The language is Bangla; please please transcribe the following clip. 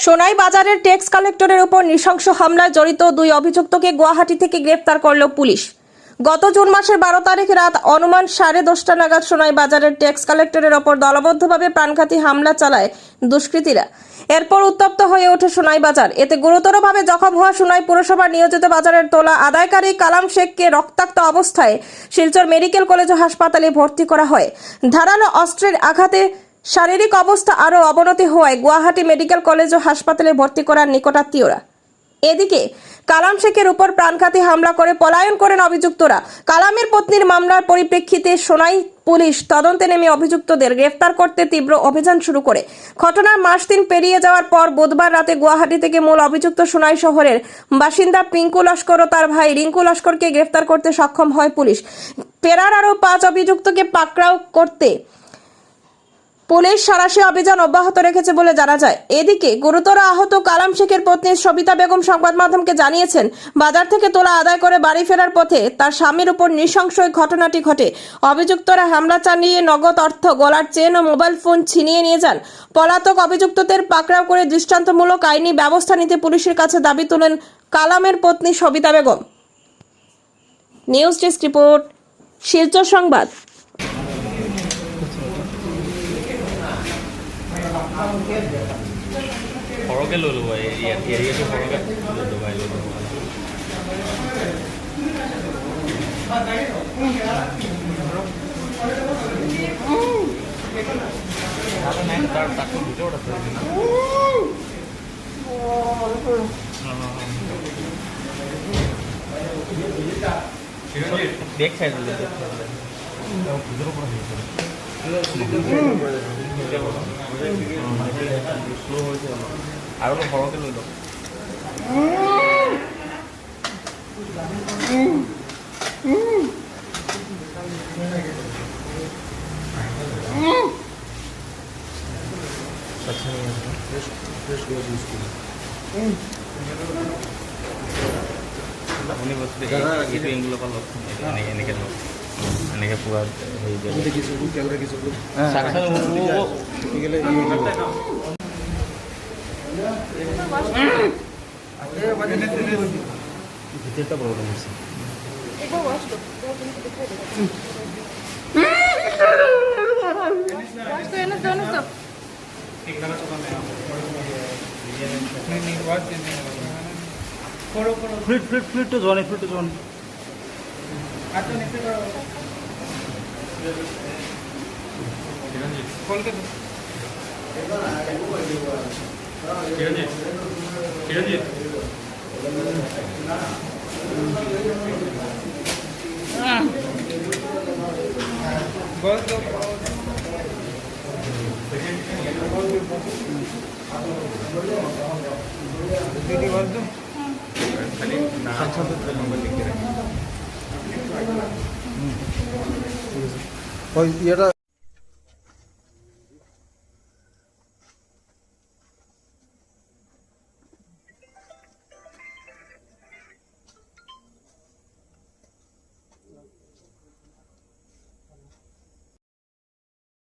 সোনাই বাজারের ট্যাক্স কালেক্টরের উপর নৃশংস হামলায় জড়িত দুই অভিযুক্তকে গুয়াহাটি থেকে গ্রেফতার করল পুলিশ। গত জুন মাসের 12 তারিখ রাত অনুমান 10:30 নাগাদ সোনাই বাজারের ট্যাক্স কালেক্টরের ওপর দলবদ্ধভাবে প্রাণঘাতী হামলা চালায় দুষ্কৃতীরা। এরপর উত্তপ্ত হয়ে ওঠে সোনাই বাজার। এতে গুরুতরভাবে জখম হওয়া সোনাই পুরসভার নিয়োজিত বাজারের তোলা আদায়কারী কালাম শেখকে রক্তাক্ত অবস্থায় শিলচর মেডিকেল কলেজ ও হাসপাতালে ভর্তি করা হয়। ধারালো অস্ত্রের আঘাতে শারীরিক অবস্থা আরও অবনতি হওয়ায় গুয়াহাটি মেডিকেল কলেজ ও হাসপাতালে ভর্তি করার নিকটাত্মীয়রা। এদিকে কালাম শেখের উপর প্রাণঘাতী হামলা করে পলায়ন করেন অভিযুক্তরা। কালামের পত্নীর মামলার পরিপ্রেক্ষিতে সোনাই পুলিশ তদন্তে নেমে অভিযুক্তদের গ্রেফতার করতে তীব্র অভিযান শুরু করে। ঘটনার মাস 3 পেরিয়ে যাওয়ার পর বুধবার রাতে গুয়াহাটি থেকে মূল অভিযুক্ত সোনাই শহরের বাসিন্দা পিঙ্কু লস্কর ও তার ভাই রিঙ্কু লস্করকে গ্রেফতার করতে সক্ষম হয় পুলিশ। ফেরার আরও 5 অভিযুক্তকে পাকড়াও করতে পুলিশ সাঁড়াশি অভিযান অব্যাহত রেখেছে বলে জানা যায়। এদিকে গুরুতর আহত কালাম শেখের পত্নী সবিতা বেগম সংবাদ মাধ্যমকে জানিয়েছেন, বাজার থেকে তোলা আদায় করে বাড়ি ফেরার পথে তার স্বামীর উপর নৃশংস ঘটনাটি ঘটে। অভিযুক্তরা হামলা চালিয়ে নগদ অর্থ, গলার চেন ও মোবাইল ফোন ছিনিয়ে নিয়ে যান। পলাতক অভিযুক্তদের পাকড়াও করে দৃষ্টান্তমূলক আইনি ব্যবস্থা নিতে পুলিশের কাছে দাবি তোলেন কালামের পত্নী Sabita Begum. News desk report, Silchar সংবাদ। সৰহকৈ লৈ ল'ব এৰিয়াটো সৰহকৈ দবাই লৈ ল'ব। তাৰ তাকো ভিতৰত আছে বেগ চাই দিলে ভিতৰৰ পৰা শ্ল' হৈছে আৰু অলপ সৰহকৈ লৈ লওক। আপুনি বস্তু এইটো এংগুলৰ পৰা লওক, এনেকৈ লওক, এনেকৈ পূৰা হেৰি ভিতৰটা প্ৰব্লেম হৈছে। ফ্লুইডটো যোৱা নাই, ফ্লুইডটো যোৱা নাই। এটা